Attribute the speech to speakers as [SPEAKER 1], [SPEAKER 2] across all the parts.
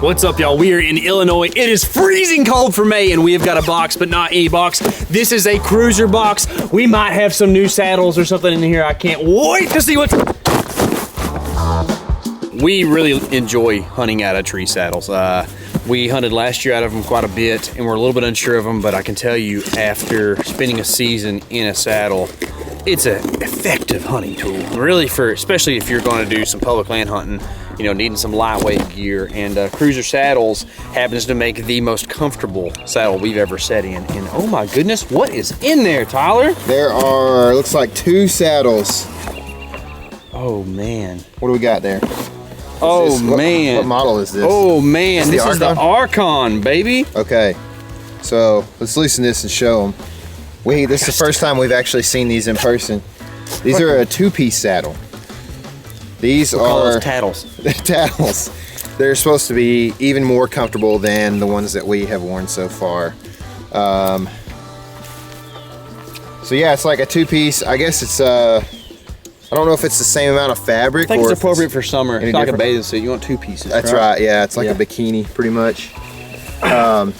[SPEAKER 1] What's up, y'all? We are in Illinois. It is freezing cold for May, and we have got a box, but not any box. This is a Cruzr box. We might have some new saddles or something in here. I can't wait to see what's... We really enjoy hunting out of tree saddles. We hunted last year out of them quite a bit, and we're a little bit unsure of them, but I can tell you, after spending a season in a saddle, it's an effective hunting tool. Really, especially if you're going to do some public land hunting, you know, needing some lightweight gear. And Cruzr Saddles happens to make the most comfortable saddle we've ever sat in. And oh my goodness, what is in there, Tyler?
[SPEAKER 2] There are, looks like 2 saddles.
[SPEAKER 1] Oh man.
[SPEAKER 2] What do we got there?
[SPEAKER 1] Oh man.
[SPEAKER 2] What model is this?
[SPEAKER 1] Oh man, this is the Archon, baby.
[SPEAKER 2] Okay, so let's loosen this and show them. This is the first time we've actually seen these in person. These are a 2-piece saddle. These are
[SPEAKER 1] tattles.
[SPEAKER 2] Tattles. They're supposed to be even more comfortable than the ones that we have worn so far. So yeah, it's like a 2-piece. I guess it's I don't know if it's the same amount of fabric.
[SPEAKER 1] I think it's appropriate for summer. It's like a bathing suit. You want 2 pieces.
[SPEAKER 2] That's right. Yeah, it's like a bikini pretty much.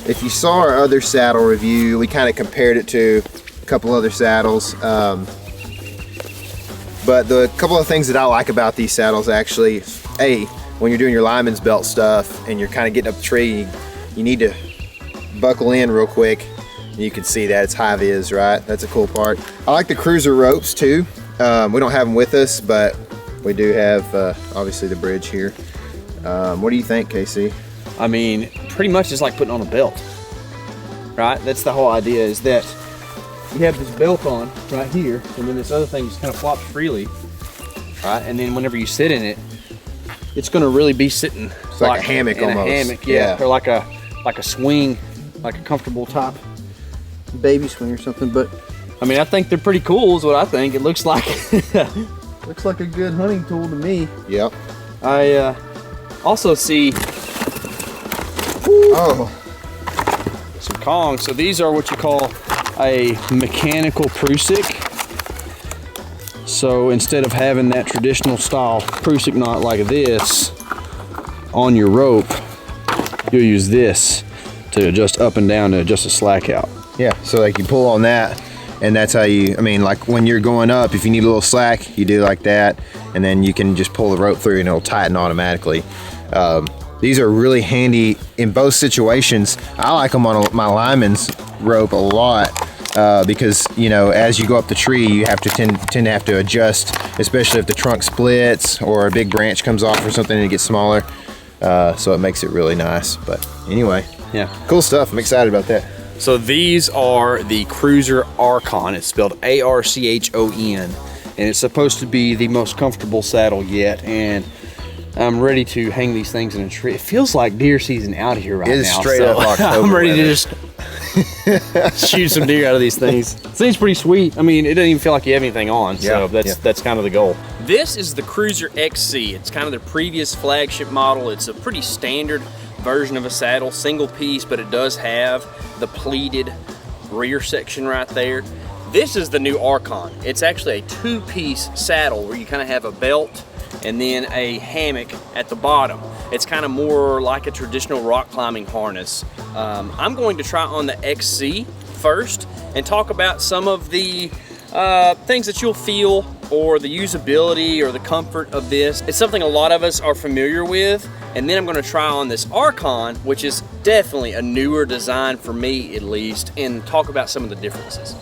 [SPEAKER 2] If you saw our other saddle review, we kind of compared it to a couple other saddles. But the couple of things that I like about these saddles actually, when you're doing your lineman's belt stuff and you're kind of getting up the tree, you need to buckle in real quick. You can see that it's high vis, right? That's a cool part. I like the Cruzr ropes too. We don't have them with us, but we do have obviously the bridge here. What do you think, Casey?
[SPEAKER 1] I mean, pretty much it's like putting on a belt, right? That's the whole idea, is that you have this belt on right here, and then this other thing just kind of flops freely, right? And then whenever you sit in it, it's going to really be sitting
[SPEAKER 2] it's like a hammock almost.
[SPEAKER 1] A hammock, yeah, or like a swing, like a comfortable top baby swing or something. But I mean, I think they're pretty cool, is what I think. It looks like looks like a good hunting tool to me.
[SPEAKER 2] Yep.
[SPEAKER 1] I also see some Kongs. So these are what you call a mechanical Prusik. So instead of having that traditional style Prusik knot like this on your rope, you'll use this to adjust up and down to adjust the slack out.
[SPEAKER 2] Yeah, so like you pull on that, and that's how you, I mean, like when you're going up, if you need a little slack, you do like that, and then you can just pull the rope through and it'll tighten automatically. These are really handy in both situations. I like them on my lineman's rope a lot because, you know, as you go up the tree, you have to tend to have to adjust, especially if the trunk splits or a big branch comes off or something and it gets smaller. So it makes it really nice. But anyway,
[SPEAKER 1] yeah,
[SPEAKER 2] cool stuff. I'm excited about that.
[SPEAKER 1] So these are the Cruzr Archon. It's spelled A-R-C-H-O-N, and it's supposed to be the most comfortable saddle yet. And I'm ready to hang these things in a tree. It feels like deer season out here right now.
[SPEAKER 2] It is straight up October.
[SPEAKER 1] I'm ready to just shoot some deer out of these things. This thing's pretty sweet. I mean, it doesn't even feel like you have anything on, so that's kind of the goal. This is the Cruzr XC. It's kind of their previous flagship model. It's a pretty standard version of a saddle, single piece, but it does have the pleated rear section right there. This is the new Archon. It's actually a 2-piece saddle where you kind of have a belt and then a hammock at the bottom. It's kind of more like a traditional rock climbing harness. I'm going to try on the XC first and talk about some of the things that you'll feel, or the usability or the comfort of this. It's something a lot of us are familiar with. And then I'm going to try on this Archon, which is definitely a newer design for me at least, and talk about some of the differences.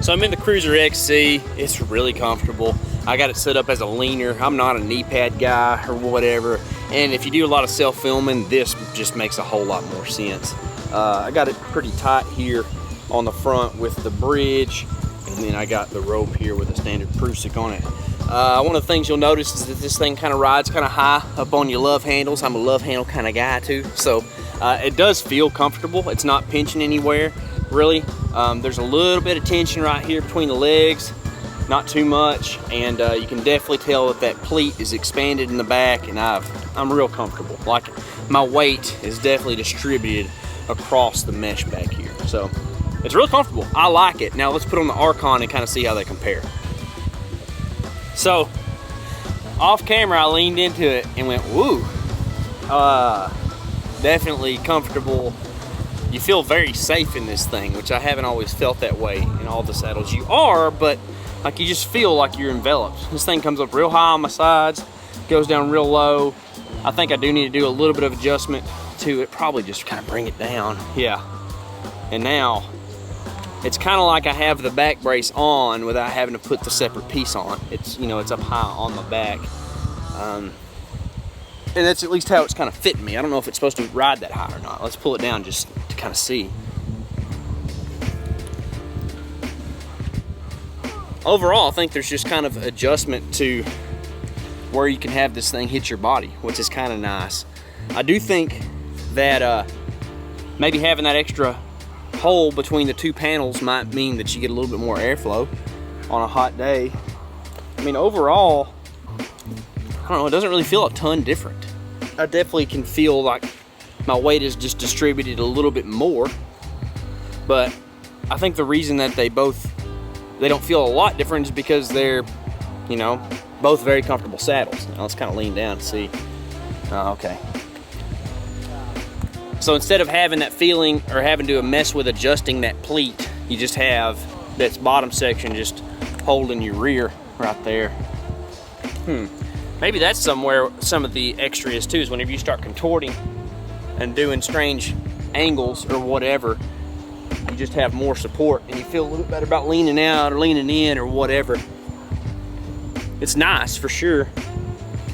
[SPEAKER 1] So I'm in the Cruzr XC. It's really comfortable. I got it set up as a leaner. I'm not a knee pad guy or whatever. And if you do a lot of self-filming, this just makes a whole lot more sense. I got it pretty tight here on the front with the bridge, and then I got the rope here with a standard Prusik on it. One of the things you'll notice is that this thing kind of rides kind of high up on your love handles. I'm a love handle kind of guy too. So it does feel comfortable. It's not pinching anywhere, really. There's a little bit of tension right here between the legs, not too much. And you can definitely tell that that pleat is expanded in the back, and I'm real comfortable. Like, my weight is definitely distributed across the mesh back here. So it's real comfortable. I like it. Now let's put on the Archon and kind of see how they compare. So off camera, I leaned into it and went, woo, Definitely comfortable. You feel very safe in this thing, which I haven't always felt that way in all the saddles. You are, but like you just feel like you're enveloped. This thing comes up real high on my sides, goes down real low. I think I do need to do a little bit of adjustment to it, probably just kind of bring it down. Yeah. And now it's kind of like I have the back brace on without having to put the separate piece on. It's, you know, it's up high on the back. And that's at least how it's kind of fitting me. I don't know if it's supposed to ride that high or not. Let's pull it down just to kind of see. Overall, I think there's just kind of adjustment to where you can have this thing hit your body, which is kind of nice. I do think that maybe having that extra hole between the two panels might mean that you get a little bit more airflow on a hot day. I mean, overall, I don't know, it doesn't really feel a ton different. I definitely can feel like my weight is just distributed a little bit more, but I think the reason that they don't feel a lot different is because they're, you know, both very comfortable saddles. Now let's kind of lean down and see. Okay. So instead of having that feeling or having to mess with adjusting that pleat, you just have that bottom section just holding your rear right there. Maybe that's somewhere some of the extra is too, is whenever you start contorting and doing strange angles or whatever, you just have more support and you feel a little bit better about leaning out or leaning in or whatever. It's nice for sure.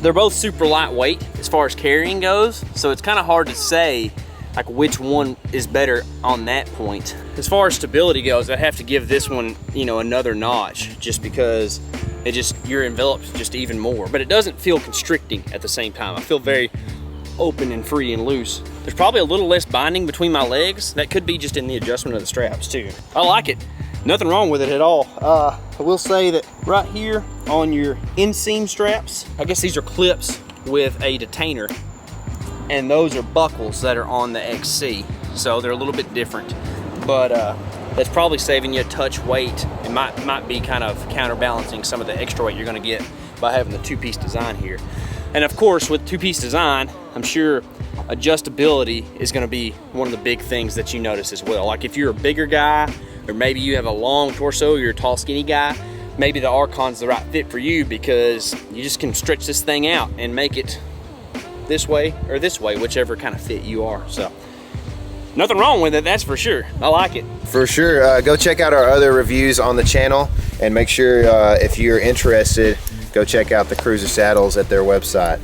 [SPEAKER 1] They're both super lightweight as far as carrying goes, so it's kind of hard to say like which one is better on that point. As far as stability goes, I have to give this one, you know, another notch, just because you're enveloped just even more, but it doesn't feel constricting at the same time. I feel very open and free and loose. There's probably a little less binding between my legs. That could be just in the adjustment of the straps too. I like it. Nothing wrong with it at all. I will say that right here on your inseam straps, I guess these are clips with a detainer, and those are buckles that are on the XC. So they're a little bit different, but that's probably saving you a touch weight. It might be kind of counterbalancing some of the extra weight you're gonna get by having the two-piece design here. And of course, with two-piece design, I'm sure adjustability is gonna be one of the big things that you notice as well. Like if you're a bigger guy, or maybe you have a long torso, you're a tall, skinny guy, maybe the Archon's the right fit for you, because you just can stretch this thing out and make it this way or this way, whichever kind of fit you are. So nothing wrong with it, that's for sure. I like it.
[SPEAKER 2] For sure. Go check out our other reviews on the channel, and make sure if you're interested, go check out the Cruzr saddles at their website.